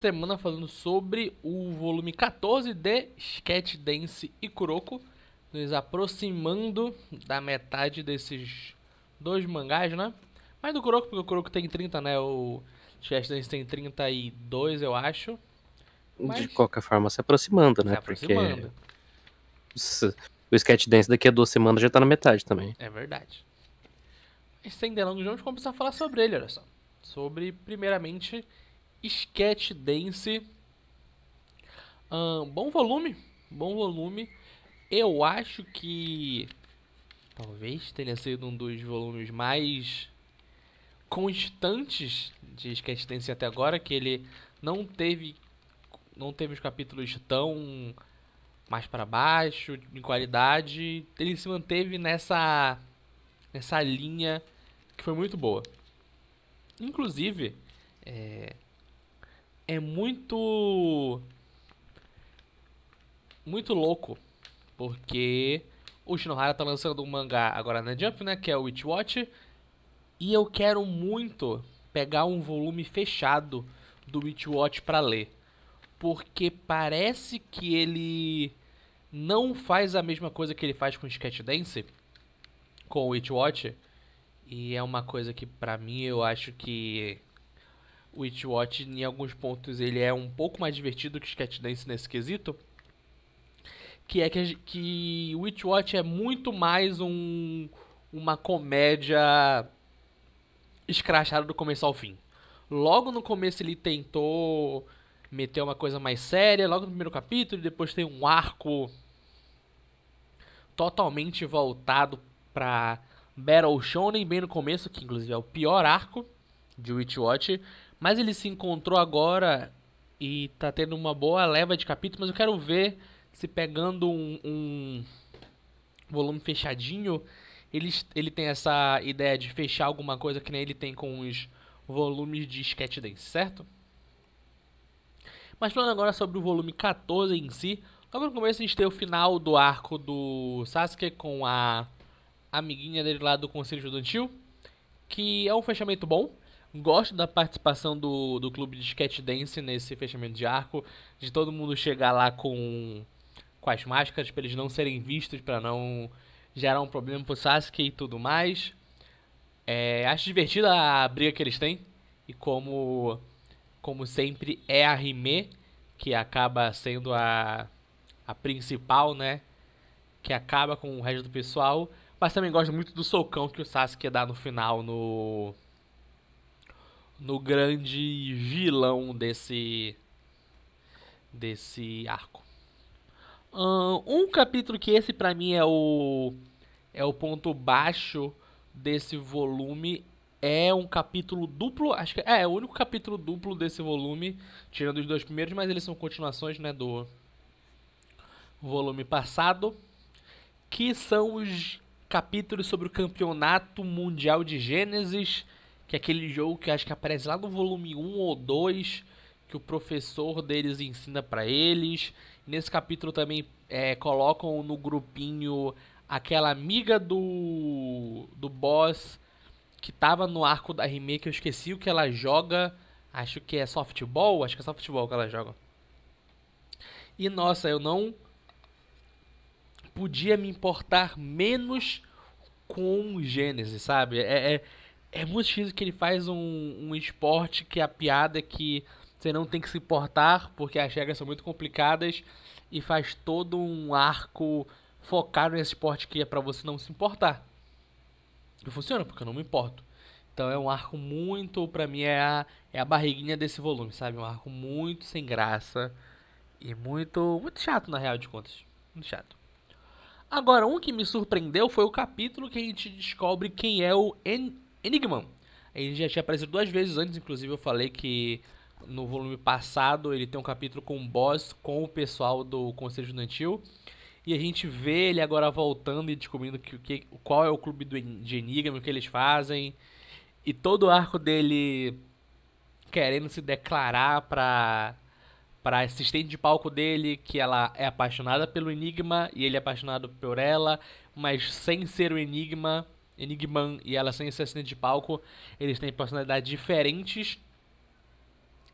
semana falando sobre o volume 14 de Sketch Dance e Kuroko, nos aproximando da metade desses dois mangás, né? Mais do Kuroko, porque o Kuroko tem 30, né? O Sketch Dance tem 32, eu acho. De Mas qualquer forma, se aproximando, se né? Porque aproximando, o Sketch Dance daqui a 2 semanas já tá na metade também. é verdade. Mas sem delongas, vamos começar a falar sobre ele, olha só. Sobre, primeiramente, Sketch Dance. Bom volume, bom volume. Eu acho que talvez tenha sido um dos volumes mais constantes de Sketch Dance até agora, que ele não teve não teve os capítulos tão mais para baixo em qualidade, ele se manteve nessa linha que foi muito boa. Inclusive, é muito louco, porque o Shinohara tá lançando um mangá agora na Jump, né, que é o Witch Watch, e eu quero muito pegar um volume fechado do Witch Watch pra ler, porque parece que ele não faz a mesma coisa que ele faz com Sketch Dance, com o Witch Watch, e é uma coisa que pra mim eu acho que o Witch Watch em alguns pontos ele é um pouco mais divertido que Sketch Dance nesse quesito, que é que Witch Watch é muito mais uma comédia escrachada do começo ao fim. Logo no começo ele tentou meter uma coisa mais séria, logo no primeiro capítulo, depois tem um arco totalmente voltado pra Battle Shonen bem no começo, que inclusive é o pior arco de Witch Watch, mas ele se encontrou agora e tá tendo uma boa leva de capítulos, mas eu quero ver se pegando um volume fechadinho, ele tem essa ideia de fechar alguma coisa que nem ele tem com os volumes de Sketch Dance, certo? Mas falando agora sobre o volume 14 em si, logo no começo a gente tem o final do arco do Sasuke com a amiguinha dele lá do Conselho Estudantil, que é um fechamento bom. Gosto da participação do clube de Sketch Dance nesse fechamento de arco, de todo mundo chegar lá com as máscaras para eles não serem vistos, para não gerar um problema pro Sasuke e tudo mais. Acho divertida a briga que eles têm e como sempre é a Hime que acaba sendo a principal, né? Que acaba com o resto do pessoal. Mas também gosto muito do socão que o Sasuke dá no final no grande vilão desse arco. Um capítulo que esse pra mim é o ponto baixo desse volume. É um capítulo duplo, acho que é o único capítulo duplo desse volume, tirando os dois primeiros, mas eles são continuações, né, do volume passado, que são os capítulos sobre o Campeonato Mundial de Gênesis, que é aquele jogo que acho que aparece lá no volume 1 ou 2, que o professor deles ensina pra eles. Nesse capítulo também colocam no grupinho aquela amiga do boss que tava no arco da remake, eu esqueci o que ela joga. Acho que é softball, acho que é softball que ela joga. E nossa, eu não podia me importar menos com o Gênesis, sabe? É muito difícil que ele faz um esporte que a piada é que você não tem que se importar porque as regras são muito complicadas e faz todo um arco focado nesse esporte que é pra você não se importar. E funciona, porque eu não me importo. Então é um arco muito, pra mim, é a barriguinha desse volume, sabe? Um arco muito sem graça e muito chato, na real de contas. Muito chato. Agora, um que me surpreendeu foi o capítulo que a gente descobre quem é o Enigman. Ele já tinha aparecido duas vezes antes, inclusive eu falei que no volume passado ele tem um capítulo com o boss, com o pessoal do Conselho Estudantil. E a gente vê ele agora voltando e descobrindo qual é o clube de Enigma, o que eles fazem. E todo o arco dele querendo se declarar pra assistente de palco dele, que ela é apaixonada pelo Enigma e ele é apaixonado por ela, mas sem ser o Enigman e ela sem ser assistente de palco, eles têm personalidades diferentes.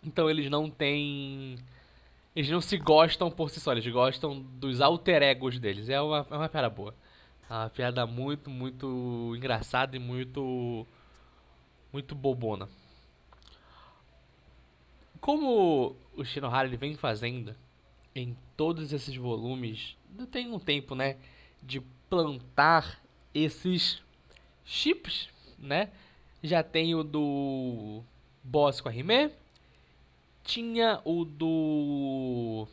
Então eles não têm. Eles não se gostam por si só, eles gostam dos alter egos deles. É uma piada boa. É uma piada muito, muito engraçada e muito, muito bobona. Como o Shinohara ele vem fazendo em todos esses volumes, tem um tempo, né, de plantar esses chips, né? Já tem o do Boss com a Hime, tinha o do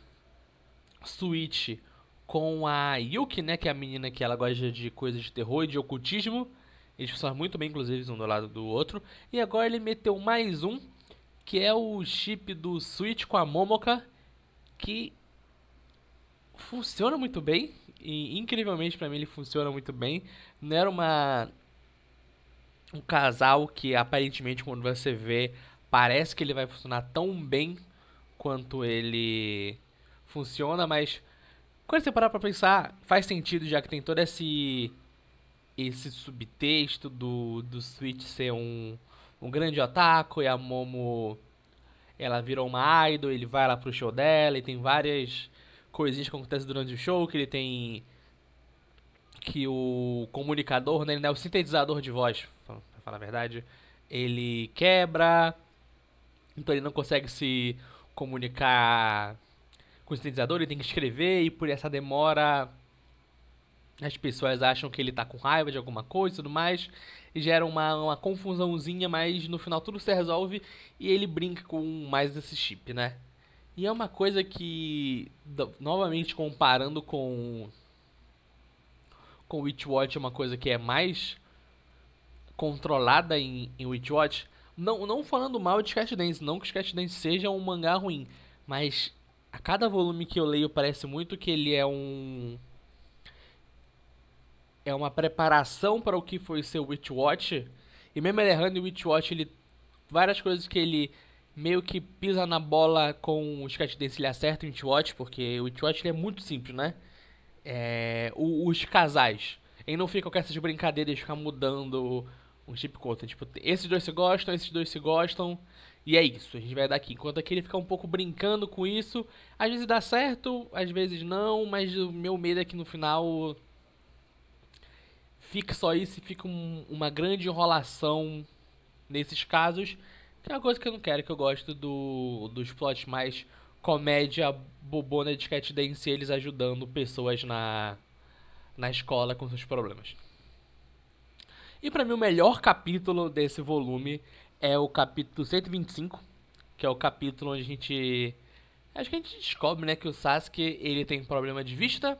Switch com a Yuki, né, que é a menina que ela gosta de coisas de terror e de ocultismo. Eles funcionam muito bem, inclusive, um do lado do outro. E agora ele meteu mais um, que é o chip do Switch com a Momoka, que funciona muito bem. E incrivelmente pra mim ele funciona muito bem. Não era um casal que aparentemente quando você vê parece que ele vai funcionar tão bem quanto ele funciona, mas quando você parar pra pensar, faz sentido já que tem todo esse subtexto do Switch ser um grande otaku e a Momo ela virou uma idol, ele vai lá pro show dela e tem várias coisinhas que acontecem durante o show, que ele tem que o comunicador, né, o sintetizador de voz, pra falar a verdade, ele quebra, então ele não consegue se comunicar com o sintetizador, ele tem que escrever e por essa demora as pessoas acham que ele tá com raiva de alguma coisa e tudo mais. E gera uma confusãozinha, mas no final tudo se resolve e ele brinca com mais desse chip, né? E é uma coisa que, novamente comparando com Witchwatch, é uma coisa que é mais controlada em Witchwatch. Não falando mal de Sketch não que Sketch seja um mangá ruim, mas a cada volume que eu leio parece muito que ele é uma preparação para o que foi ser Witchwatch. E mesmo ele errando em Witchwatch, ele várias coisas que ele meio que pisa na bola com o Sketch Dance ele acerta em Witchwatch, porque o Witchwatch ele é muito simples, né? Os casais. Ele não fica com essas brincadeiras de ficar mudando um chip conta. Tipo, esses dois se gostam, esses dois se gostam. E é isso, a gente vai dar aqui. Enquanto aqui ele fica um pouco brincando com isso. Às vezes dá certo, às vezes não, mas o meu medo é que no final fica só isso e fica uma grande enrolação nesses casos. Que é uma coisa que eu não quero, que eu gosto dos plots mais comédia bobona de Cat Dance, eles ajudando pessoas na escola com seus problemas. E pra mim o melhor capítulo desse volume é o capítulo 125, que é o capítulo onde a gente acho que a gente descobre, né, que o Sasuke ele tem problema de vista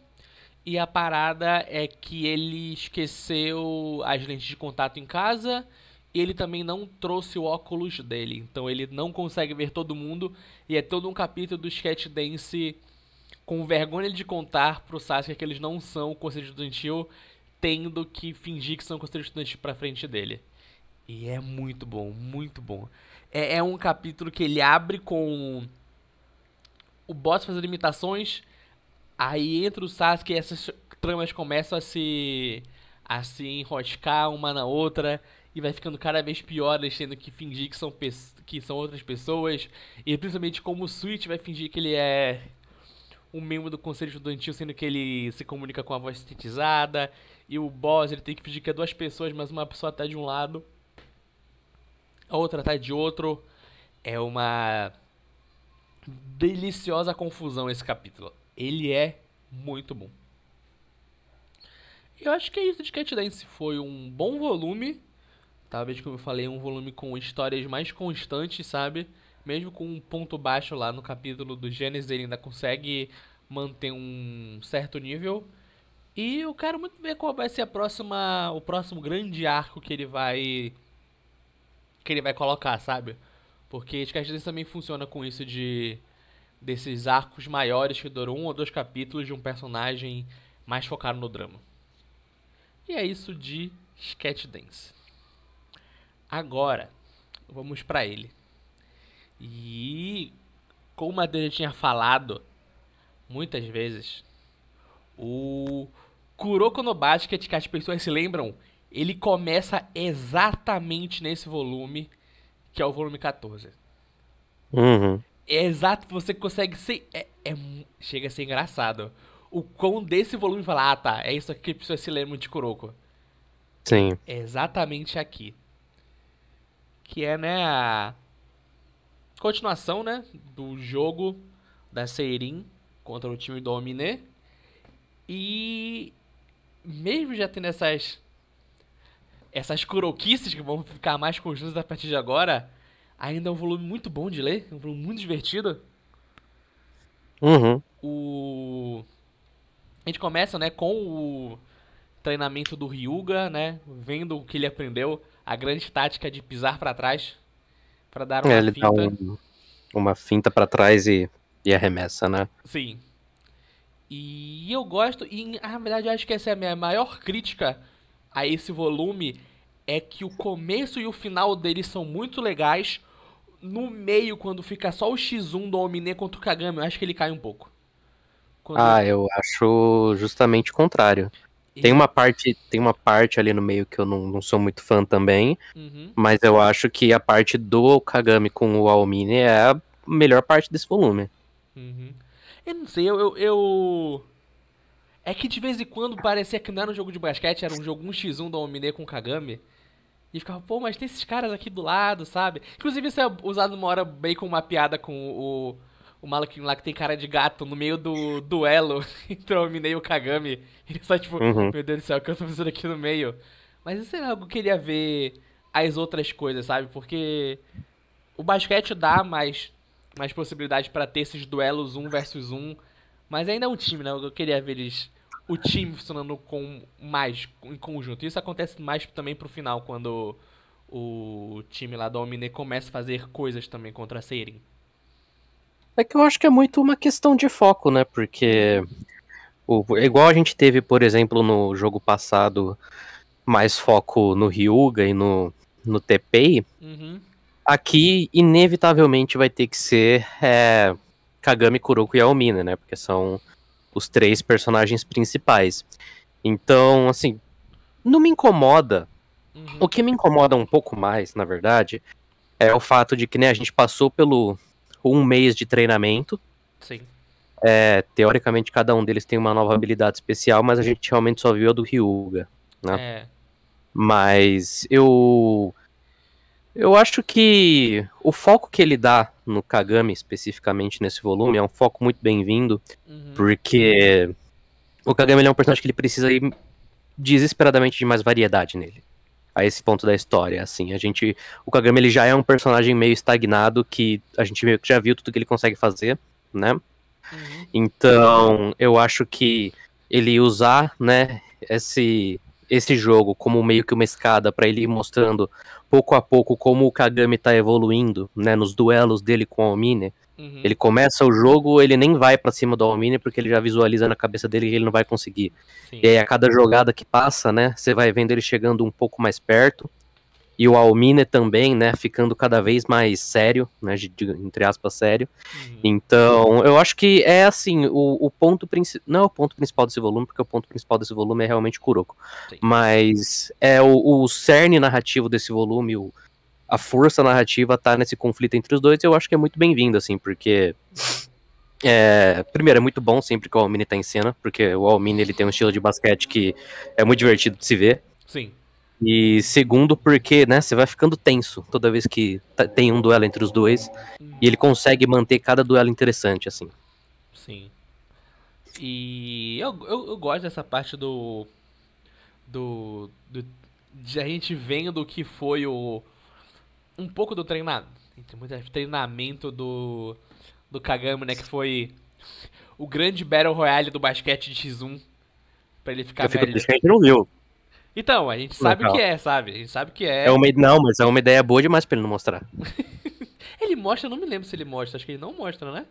e a parada é que ele esqueceu as lentes de contato em casa e ele também não trouxe o óculos dele. Então ele não consegue ver todo mundo e é todo um capítulo do Sketch Dance com vergonha de contar pro Sasuke que eles não são o conselho estudantil, tendo que fingir que são o conselho estudantil pra frente dele. E é muito bom, muito bom. É um capítulo que ele abre com o boss fazendo imitações. Aí entra o Sasuke e essas tramas começam a se enroscar uma na outra e vai ficando cada vez pior, eles tendo que fingir que são outras pessoas. E principalmente como o Switch vai fingir que ele é um membro do conselho estudantil, sendo que ele se comunica com a voz sintetizada. E o boss ele tem que fingir que é duas pessoas, mas uma pessoa tá de um lado, a outra tá de outro. É uma deliciosa confusão esse capítulo. Ele é muito bom. Eu acho que é isso de Cat Dance. Foi um bom volume. Talvez, como eu falei, um volume com histórias mais constantes, sabe? Mesmo com um ponto baixo lá no capítulo do Gênesis, ele ainda consegue manter um certo nível. E eu quero muito ver qual vai ser o próximo grande arco que ele vai colocar, sabe? Porque Cat Dance também funciona com isso desses arcos maiores que duram um ou dois capítulos de um personagem mais focado no drama. E é isso de Sketch Dance. Agora, vamos pra ele. E como a Adriana tinha falado muitas vezes, o Kuroko no Basket, que as pessoas se lembram, ele começa exatamente nesse volume, que é o volume 14. Uhum. É exato, você consegue ser. Chega a ser engraçado. O quão desse volume fala, ah tá, é isso aqui que precisa se lembra de Kuroko. É, Sim. é exatamente aqui. Que é, né, a continuação, né, do jogo da Seirin contra o time do Omine. E mesmo já tendo essas Kurokices que vão ficar mais conjuntas a partir de agora, ainda é um volume muito bom de ler, um volume muito divertido. Uhum. O A gente começa, né, com o treinamento do Ryuga, né, vendo o que ele aprendeu, a grande tática de pisar pra trás pra dar É, uma ele dá finta. uma finta pra trás e arremessa, né? Sim. E eu gosto, e na verdade eu acho que essa é a minha maior crítica a esse volume, é que o começo e o final dele são muito legais. No meio, quando fica só o X1 do Omine contra o Kagami, eu acho que ele cai um pouco. Quando Ah, eu acho justamente o contrário. ele. Tem uma parte ali no meio que eu não sou muito fã também, Uhum, mas eu acho que a parte do Kagami com o Aomine é a melhor parte desse volume. uhum. Eu não sei, é que de vez em quando parecia que não era um jogo de basquete, era um jogo 1x1 do Omine com o Kagami. E ficava, pô, mas tem esses caras aqui do lado, sabe? Inclusive isso é usado uma hora bem com uma piada com o maluquinho lá que tem cara de gato no meio do duelo entre o Omine e o Kagami. Ele só tipo, Uhum. meu Deus do céu, o que eu tô fazendo aqui no meio? Mas isso é algo que eu queria ver as outras coisas, sabe? Porque o basquete dá mais possibilidade pra ter esses duelos um versus um, mas ainda é um time, né? Eu queria ver o time funcionando com mais em conjunto. Isso acontece mais também pro final, quando o time lá da Omine começa a fazer coisas também contra a Seirin. É que eu acho que é muito uma questão de foco, né? Porque igual a gente teve, por exemplo, no jogo passado, mais foco no Ryuga e no Teppei, Uhum, aqui inevitavelmente vai ter que ser Kagami, Kuroko e Aomine, né? Porque são os três personagens principais. Então, assim, não me incomoda. O uhum, que me incomoda um pouco mais, na verdade, é o fato de que, né, a gente passou pelo um mês de treinamento. sim. Teoricamente, cada um deles tem uma nova habilidade especial, mas a gente realmente só viu a do Ryuga, né? É. Mas eu acho que o foco que ele dá no Kagami, especificamente nesse volume, é um foco muito bem-vindo, Uhum, porque o Kagami ele é um personagem que ele precisa ir desesperadamente de mais variedade nele. A esse ponto da história, assim, o Kagami ele já é um personagem meio estagnado que a gente meio que já viu tudo que ele consegue fazer, né? uhum, Então, eu acho que ele usar, né, esse jogo como meio que uma escada para ele ir mostrando pouco a pouco como o Kagami tá evoluindo, né, nos duelos dele com o Almine. uhum, Ele começa o jogo, ele nem vai para cima do Almine porque ele já visualiza na cabeça dele que ele não vai conseguir. E sim. aí a cada jogada que passa, né, você vai vendo ele chegando um pouco mais perto e o Almine também, né, ficando cada vez mais sério, né, entre aspas sério. Uhum, Então, eu acho que é assim, o ponto principal. Não é o ponto principal desse volume, porque o ponto principal desse volume é realmente Kuroko. sim. Mas é o cerne narrativo desse volume, a força narrativa tá nesse conflito entre os dois, e eu acho que é muito bem-vindo, assim, porque. Uhum, Primeiro, é muito bom sempre que o Almine tá em cena, porque o Almine ele tem um estilo de basquete que é muito divertido de se ver. sim. E segundo, porque, né, você vai ficando tenso toda vez que tem um duelo entre os dois. E Uhum, ele consegue manter cada duelo interessante, assim. sim. E eu gosto dessa parte do de a gente vendo o que foi um pouco do treinamento, treinamento do Kagami, né, que foi o grande Battle Royale do basquete de X1 pra ele ficar Eu fico melhor. triste que a gente não viu. Então, a gente sabe o que Legal. é, sabe? A gente sabe o que é. Não, mas é uma ideia boa demais pra ele não mostrar. Ele mostra, eu não me lembro se ele mostra, acho que ele não mostra, né?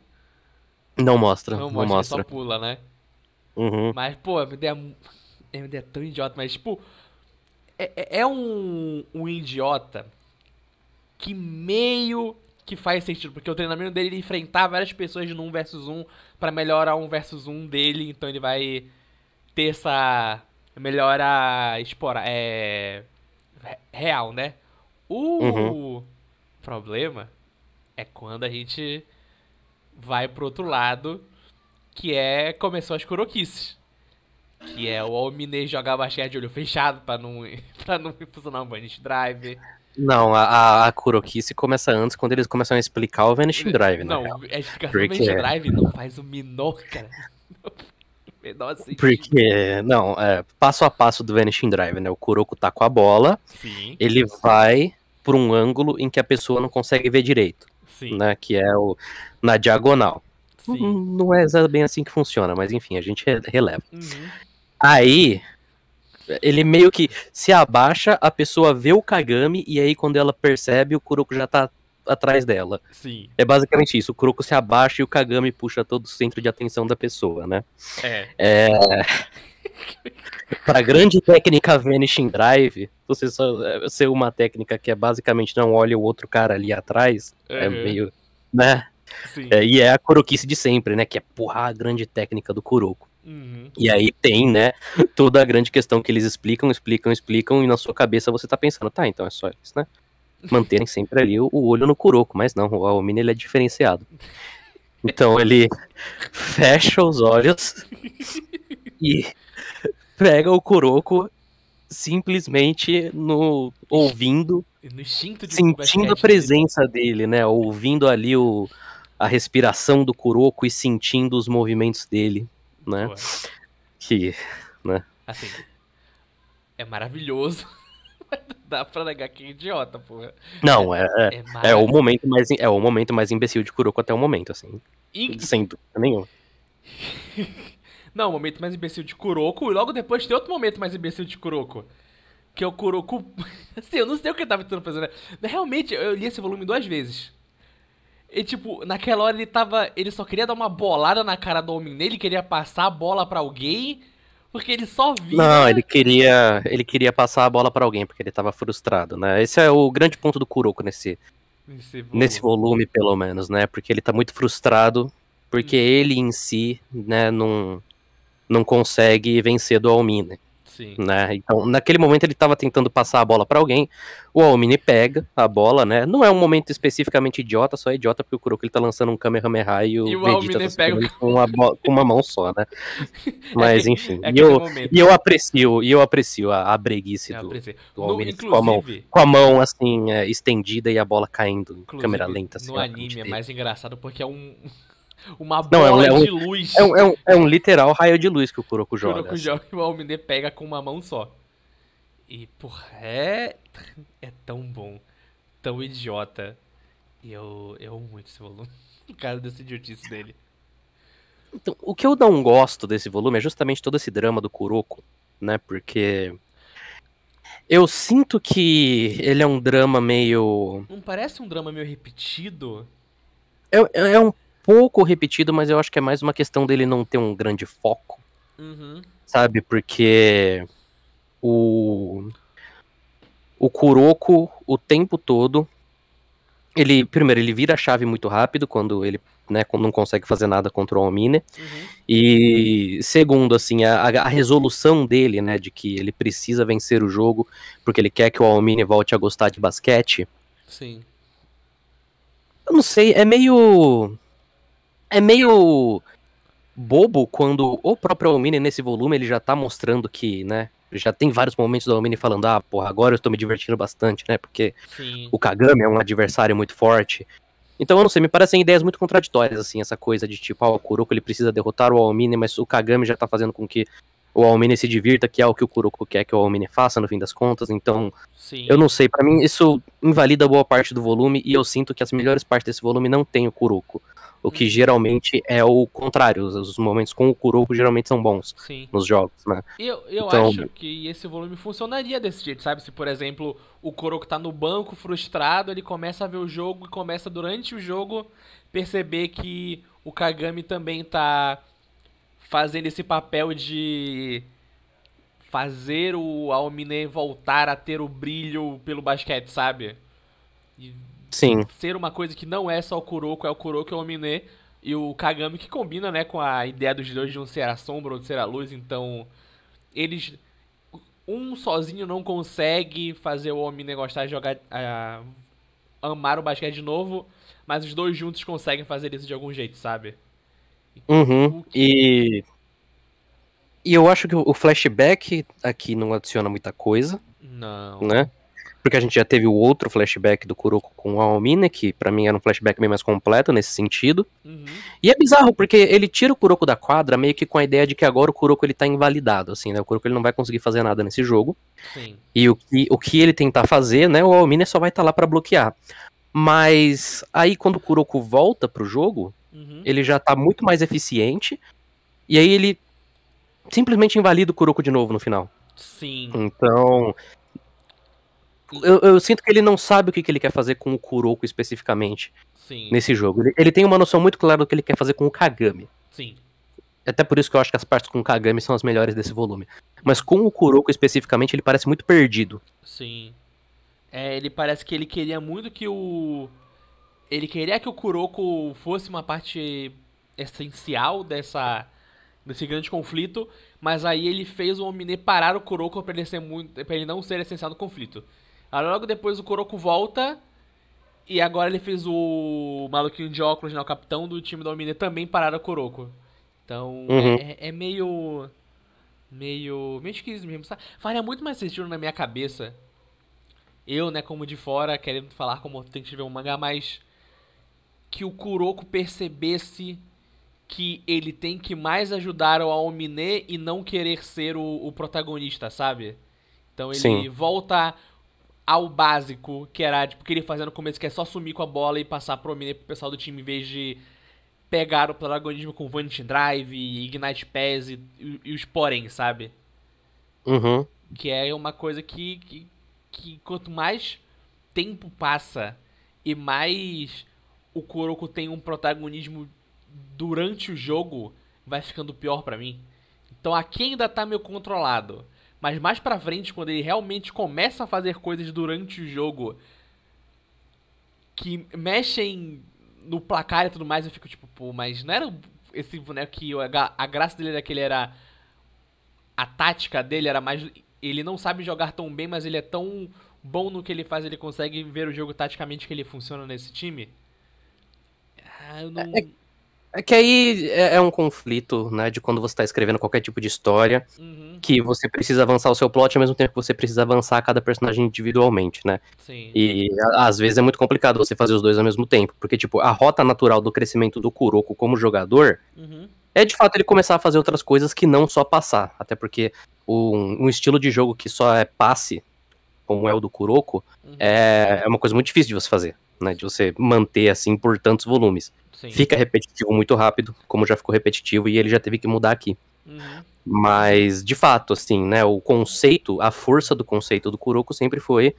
Não mostra, Não não mostra, ele só mostra. pula, né? Uhum. Mas, pô, é uma ideia tão idiota, mas, tipo, é um idiota que meio que faz sentido, porque o treinamento dele é enfrentar várias pessoas no 1 versus 1 pra melhorar o 1 versus 1 dele, então ele vai ter essa melhora real, né? Uhum. O problema É quando a gente vai pro outro lado, que começou as Kurokices. Que é o Almine jogar basquete de olho fechado pra não, pra não funcionar um Vanish Drive. Não, a Kurokice começa antes, quando eles começam a explicar o Vanishing Drive, na Não, real. a explicação do Porque, Vanish Drive não faz o menor, cara. O menor sentido. não, passo a passo do Vanishing Drive, né? O Kuroko tá com a bola, Sim, ele vai por um ângulo em que a pessoa não consegue ver direito, sim, né? Que é na diagonal. sim. Não é bem assim que funciona, mas enfim, a gente releva. Uhum, Aí, ele meio que se abaixa, a pessoa vê o Kagami, e aí quando ela percebe, o Kuroko já tá atrás dela. sim. É basicamente isso, o Kuroko se abaixa e o Kagami puxa todo o centro de atenção da pessoa, né? É. Pra grande técnica Vanishing Drive, você só ser uma técnica que é basicamente não olha o outro cara ali atrás, é Uhum, meio, né? sim. E é a Kurokice de sempre, né? Que é porra a grande técnica do Kuroko. Uhum. E aí tem, né, toda a grande questão que eles explicam, e na sua cabeça você tá pensando, tá, então é só isso, né? Manterem sempre ali o olho no Kuroko, mas não, o Aomine ele é diferenciado. Então ele fecha os olhos e pega o Kuroko simplesmente no ouvindo, No instinto de sentindo a basquete dele. presença dele, né? Ouvindo ali a respiração do Kuroko e sentindo os movimentos dele, né? Pô, Que, né? assim, é maravilhoso. Dá pra negar que é idiota, porra. É, Não, é maravilhoso. é o momento mais imbecil de Kuroko até o momento, assim. Sem dúvida nenhuma. Não, o momento mais imbecil de Kuroko, e logo depois tem outro momento mais imbecil de Kuroko. Que é o Kuroko. Assim, eu não sei o que ele tava tentando fazer, né? Realmente, eu li esse volume 2 vezes. E tipo, naquela hora ele tava. Ele só queria dar uma bolada na cara do homem nele, queria passar a bola pra alguém. Porque ele só Não, vira. ele queria passar a bola pra alguém, porque ele tava frustrado, né? Esse é o grande ponto do Kuroko Nesse nesse volume. volume, pelo menos, né? Porque ele tá muito frustrado, porque ele em si, né, não consegue vencer do Almine, Sim. né? Então, naquele momento ele estava tentando passar a bola para alguém, o Almine pega a bola, né? Não é um momento especificamente idiota, só é idiota porque o Kuroko ele tá lançando um Kamehameha e E o o Vegeta Almine tá pega segurando o. com uma mão só, né? É, Mas enfim, é aquele momento. e eu aprecio a breguice Eu apreciei. do Almine Inclusive. com a mão assim, estendida e a bola caindo em câmera Inclusive, lenta assim no na frente anime é dele. mais engraçado porque é uma Não, bola de luz. é um literal raio de luz que o Kuroko joga, Kuroko assim. joga e o Almine pega com uma mão só. E, porra, é tão bom, tão idiota. E eu amo muito esse volume. Por causa dessa idiotice dele. Então, o que eu não gosto desse volume é justamente todo esse drama do Kuroko, né? Porque eu sinto que ele é um drama meio. Não parece um drama meio repetido? É um pouco repetido, mas eu acho que é mais uma questão dele não ter um grande foco, Uhum. sabe? Porque o, o Kuroko, o tempo todo, primeiro, ele vira a chave muito rápido quando ele, né, não consegue fazer nada contra o Almine. Uhum. E segundo, assim, a resolução dele, né, de que ele precisa vencer o jogo porque ele quer que o Almine volte a gostar de basquete. Sim. Eu não sei, é meio bobo quando o próprio Almine nesse volume ele já tá mostrando que, né, já tem vários momentos do Almine falando, ah, porra, agora eu tô me divertindo bastante, né, porque Sim. o Kagami é um adversário muito forte. Então, eu não sei, me parecem ideias muito contraditórias, assim, essa coisa de tipo, o Kuroko ele precisa derrotar o Aomine, mas o Kagami já tá fazendo com que o Aomine se divirta, que é o que o Kuroko quer que o Aomine faça, no fim das contas. Então, eu Sim. não sei, pra mim isso invalida boa parte do volume, e eu sinto que as melhores partes desse volume não tem o Kuroko. O que Uhum. geralmente é o contrário, os momentos com o Kuroko geralmente são bons Sim. nos jogos, né? Eu Então, acho que esse volume funcionaria desse jeito, sabe? Se, por exemplo, o Kuroko tá no banco frustrado, ele começa a ver o jogo e começa durante o jogo perceber que o Kagami também tá fazendo esse papel de fazer o Aomine voltar a ter o brilho pelo basquete, sabe? E sim, ser uma coisa que não é só o Kuroko, é o Kuroko e o Aomine e o Kagami que combina, né, com a ideia dos dois de um ser a sombra ou de ser a luz, então eles um sozinho não consegue fazer o Omni gostar de jogar amar o basquete de novo, mas os dois juntos conseguem fazer isso de algum jeito, sabe? Uhum. O que. E eu acho que o flashback aqui não adiciona muita coisa, Não. né? Porque a gente já teve o outro flashback do Kuroko com o Aomine, que pra mim era um flashback bem mais completo nesse sentido. Uhum. E é bizarro, porque ele tira o Kuroko da quadra meio que com a ideia de que agora o Kuroko ele tá invalidado, assim, né? O Kuroko ele não vai conseguir fazer nada nesse jogo. Sim. E o que ele tentar fazer, né? O Aomine só vai estar lá pra bloquear. Mas aí quando o Kuroko volta pro jogo, Uhum. ele já tá muito mais eficiente. E aí ele simplesmente invalida o Kuroko de novo no final. Sim. Então, eu sinto que ele não sabe o que ele quer fazer com o Kuroko especificamente Sim. nesse jogo. Ele tem uma noção muito clara do que ele quer fazer com o Kagami. Sim. Até por isso que eu acho que as partes com o Kagami são as melhores desse volume. Mas com o Kuroko especificamente, ele parece muito perdido. Sim. É, ele parece que ele queria muito que o. Ele queria que o Kuroko fosse uma parte essencial desse grande conflito, mas aí ele fez o Omine parar o Kuroko pra ele ser muito, para ele não ser essencial no conflito. Aí logo depois o Kuroko volta e agora ele fez o maluquinho de óculos, né, o capitão do time do Omine também parar o Kuroko. Então Uhum. é meio esquisito mesmo, sabe? Faria muito mais sentido na minha cabeça. Eu, né, como de fora, querendo falar como tem que ver um mangá, mas que o Kuroko percebesse que ele tem que mais ajudar o Aomine e não querer ser o protagonista, sabe? Então Sim. ele volta ao básico, que era tipo o que ele fazia no começo, que é só sumir com a bola e passar pro Aomine pro pessoal do time, em vez de pegar o protagonismo com Vanity Drive, Ignite Pass e os porém, sabe? Uhum. Que é uma coisa que quanto mais tempo passa e mais o Kuroko tem um protagonismo durante o jogo, vai ficando pior pra mim. Então aqui ainda tá meio controlado. Mas mais pra frente, quando ele realmente começa a fazer coisas durante o jogo que mexem no placar e tudo mais, eu fico tipo, pô, mas não era esse boneco que a graça dele era que ele era. A tática dele era mais. Ele não sabe jogar tão bem, mas ele é tão bom no que ele faz, ele consegue ver o jogo taticamente que ele funciona nesse time. Ah, eu não. É que aí é um conflito, né, de quando você tá escrevendo qualquer tipo de história, Uhum, que você precisa avançar o seu plot ao mesmo tempo que você precisa avançar cada personagem individualmente, né? sim. E às vezes é muito complicado você fazer os dois ao mesmo tempo, porque tipo, a rota natural do crescimento do Kuroko como jogador Uhum, é de fato ele começar a fazer outras coisas que não só passar, até porque um estilo de jogo que só é passe, como é o do Kuroko, uhum, é uma coisa muito difícil de você fazer, né? De você manter assim por tantos volumes. sim. Fica repetitivo muito rápido, como já ficou repetitivo, e ele já teve que mudar aqui. Uhum, Mas, de fato, assim, né, o conceito, a força do conceito do Kuroko sempre foi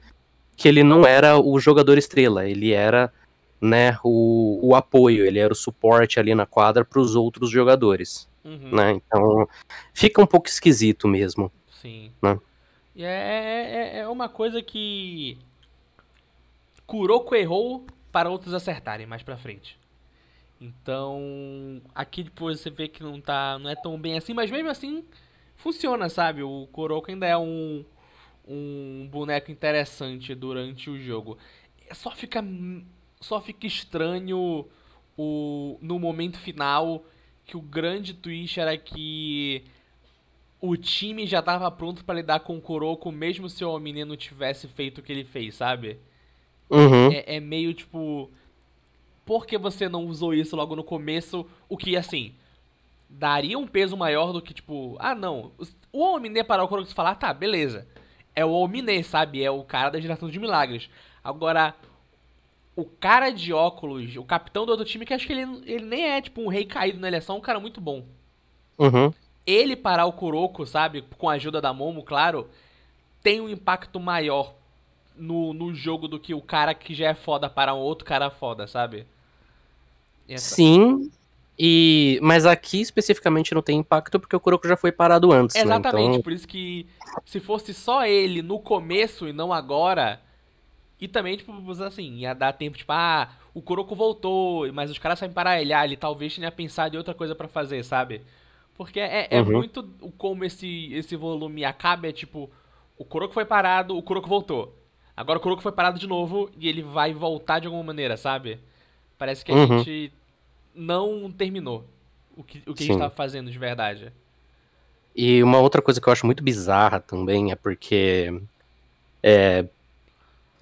que ele não era o jogador estrela, ele era, né, o apoio, ele era o suporte ali na quadra para os outros jogadores, uhum, né? Então, fica um pouco esquisito mesmo, sim. né? E é uma coisa que Kuroko errou para outros acertarem mais pra frente. Então, aqui depois você vê que não é tão bem assim, mas mesmo assim funciona, sabe? O Kuroko ainda é um boneco interessante durante o jogo. Só fica só fica estranho no momento final que o grande twist era que o time já tava pronto pra lidar com o Kuroko mesmo se o Omine não tivesse feito o que ele fez, sabe? Uhum, É meio tipo, por que você não usou isso logo no começo? O que, assim, daria um peso maior do que, tipo, ah, não. O Omine parar o Kuroko e falar, tá, beleza. É o Omine, sabe? É o cara da geração de milagres. Agora, o cara de óculos, o capitão do outro time, que acho que ele nem é, tipo, um rei caído, né? Ele é só um cara muito bom. uhum. Ele parar o Kuroko, sabe? Com a ajuda da Momo, claro, tem um impacto maior no jogo do que o cara que já é foda parar um outro cara foda, sabe? Essa, Sim, mas aqui especificamente não tem impacto porque o Kuroko já foi parado antes, né? exatamente, Então, por isso que se fosse só ele no começo e não agora, e também, tipo, assim, ia dar tempo, tipo, ah, o Kuroko voltou, mas os caras sabem parar ele, ah, ele talvez tenha pensado em outra coisa pra fazer, sabe? Porque é uhum, muito como esse volume acaba, é tipo, o Kuroko foi parado, o Kuroko voltou. Agora o Kuroko foi parado de novo e ele vai voltar de alguma maneira, sabe? Parece que a Uhum, gente não terminou o que a gente sim. tava fazendo de verdade. E uma outra coisa que eu acho muito bizarra também é porque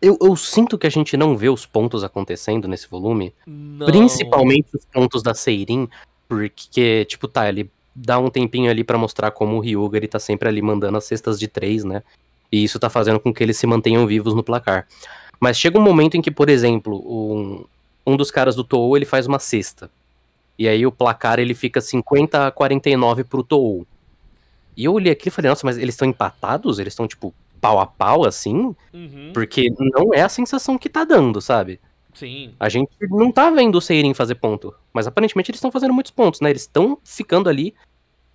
eu sinto que a gente não vê os pontos acontecendo nesse volume, Não. principalmente os pontos da Seirin, porque, tipo, tá, ele dá um tempinho ali pra mostrar como o Hyuga, ele tá sempre ali mandando as cestas de 3, né? E isso tá fazendo com que eles se mantenham vivos no placar. Mas chega um momento em que, por exemplo, um dos caras do Toou, ele faz uma cesta. E aí o placar, ele fica 50-49 pro Toou. E eu olhei aqui e falei, nossa, mas eles estão empatados? Eles estão, tipo, pau a pau, assim? Uhum. Porque não é a sensação que tá dando, sabe? Sim. A gente não tá vendo o Seirin fazer ponto. Mas aparentemente eles estão fazendo muitos pontos, né? Eles estão ficando ali,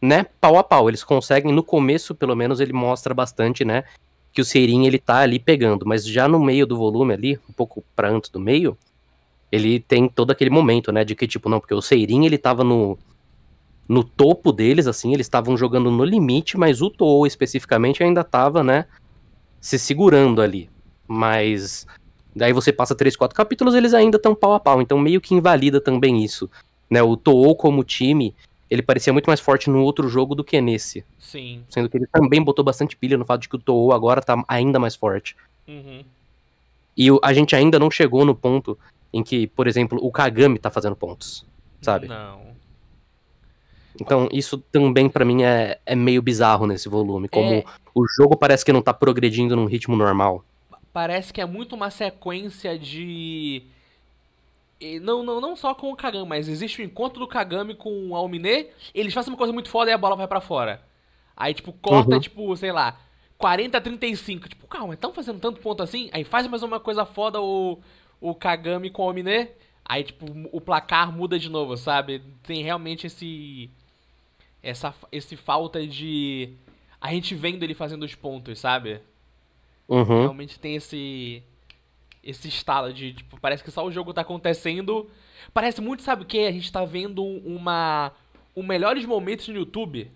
né, pau a pau. Eles conseguem, no começo, pelo menos, ele mostra bastante, né? Que o Seirin, ele tá ali pegando. Mas já no meio do volume ali, um pouco pra antes do meio, ele tem todo aquele momento, né? De que, tipo, não, porque o Seirin, ele tava no topo deles, assim, eles estavam jogando no limite, mas o Toou especificamente ainda tava, né, se segurando ali. Mas daí você passa 3, 4 capítulos, eles ainda estão pau a pau, então meio que invalida também isso, né? O Toou como time, ele parecia muito mais forte no outro jogo do que nesse, Sim. sendo que ele também botou bastante pilha no fato de que o Toou agora tá ainda mais forte. Uhum. E a gente ainda não chegou no ponto em que, por exemplo, o Kagami tá fazendo pontos, sabe? Não. Então, isso também pra mim é meio bizarro nesse volume, como É, o jogo parece que não tá progredindo num ritmo normal. parece que é muito uma sequência de. Não só com o Kagami, mas existe o encontro do Kagami com o Almine, eles fazem uma coisa muito foda e a bola vai pra fora. Aí, tipo, corta, Uhum, tipo, sei lá, 40-35. Tipo, calma, estão fazendo tanto ponto assim? Aí faz mais uma coisa foda o Kagami com o Almine, aí, tipo, o placar muda de novo, sabe? Tem realmente esse falta de. A gente vendo ele fazendo os pontos, sabe? uhum, Realmente tem esse estalo de, tipo, parece que só o jogo tá acontecendo. Parece muito, sabe o que? A gente tá vendo um melhores momentos no YouTube.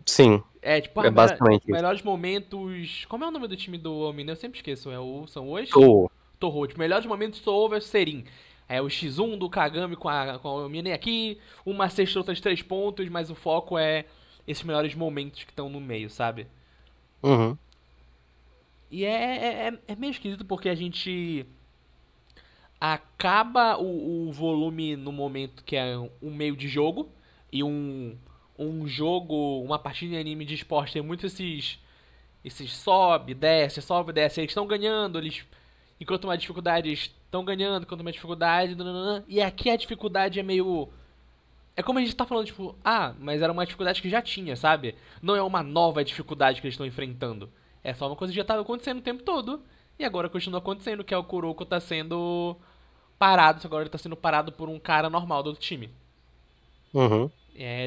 sim, É, tipo, é basicamente isso. melhores momentos. Como é o nome do time do Almine? Eu sempre esqueço. São os? Tô. Torro. Tipo, melhores momentos do Torro versus Serin. É o X1 do Kagami com a Almine aqui. Uma cesta, outra de 3 pontos, mas o foco é esses melhores momentos que estão no meio, sabe? Uhum, E é meio esquisito porque a gente acaba o volume no momento que é um meio de jogo e um jogo, uma partida de anime de esporte tem muito esses sobe, desce, eles estão ganhando, eles enquanto uma dificuldade eles estão ganhando, enquanto uma dificuldade, nananã. E aqui a dificuldade é meio é como a gente tá falando, tipo, mas era uma dificuldade que já tinha, sabe? Não é uma nova dificuldade que eles estão enfrentando. É só uma coisa que já tava acontecendo o tempo todo. E agora continua acontecendo, que é o Kuroko tá sendo parado, só agora ele tá sendo parado por um cara normal do outro time. uhum.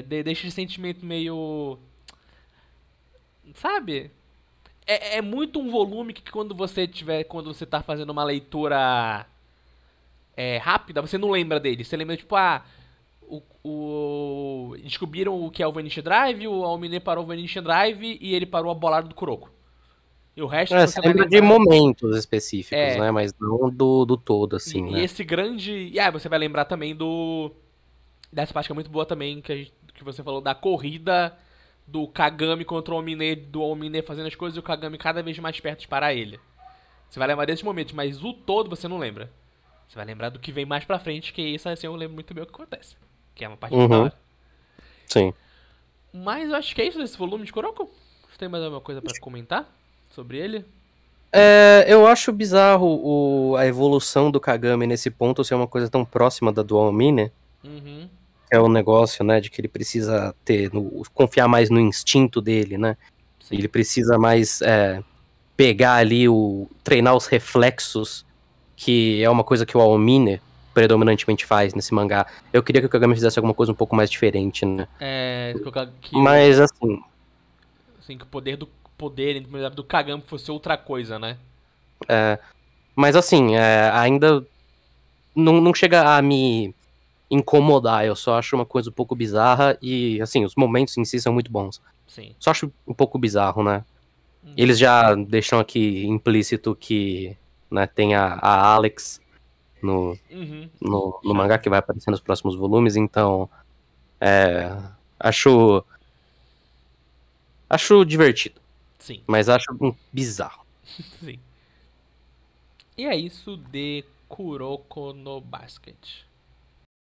Deixa esse sentimento meio. Sabe? É muito um volume que quando você tá fazendo uma leitura rápida, você não lembra dele. Você lembra, tipo, descobriram o que é o Vanish Drive, o Almine parou o Vanish Drive e ele parou a bolada do Kuroko. E o resto É, você você vai lembra de lembrar. momentos específicos, É. né? Mas não do todo, E, assim, e né? esse grande. Você vai lembrar também do. Dessa parte que é muito boa também, que você falou da corrida do Kagami contra o Almine, do Almine fazendo as coisas e o Kagami cada vez mais perto de parar ele. Você vai lembrar desses momentos, mas o todo você não lembra. Você vai lembrar do que vem mais pra frente, que isso assim eu lembro muito bem o que acontece. Que é uma parte muito da Uhum, hora. sim. Mas eu acho que é isso desse volume de Kuroko. Você tem mais alguma coisa pra comentar sobre ele? É, eu acho bizarro a evolução do Kagami nesse ponto ser uma coisa tão próxima da do Almine, Uhum. que é o negócio, né, de que ele precisa confiar mais no instinto dele, né? Sim. Ele precisa mais pegar ali treinar os reflexos, que é uma coisa que o Almine predominantemente faz nesse mangá. Eu queria que o Kagami fizesse alguma coisa um pouco mais diferente, né? Que Mas assim, assim, que o poder do Kagami fosse outra coisa, né? é, mas assim, ainda não chega a me incomodar, eu só acho uma coisa um pouco bizarra e assim, os momentos em si são muito bons. Sim. Só acho um pouco bizarro, né? Eles já deixam aqui implícito que, né, tem a Alex no mangá que vai aparecer nos próximos volumes, então acho divertido, Sim, mas acho bizarro. sim. E é isso de Kuroko no Basket.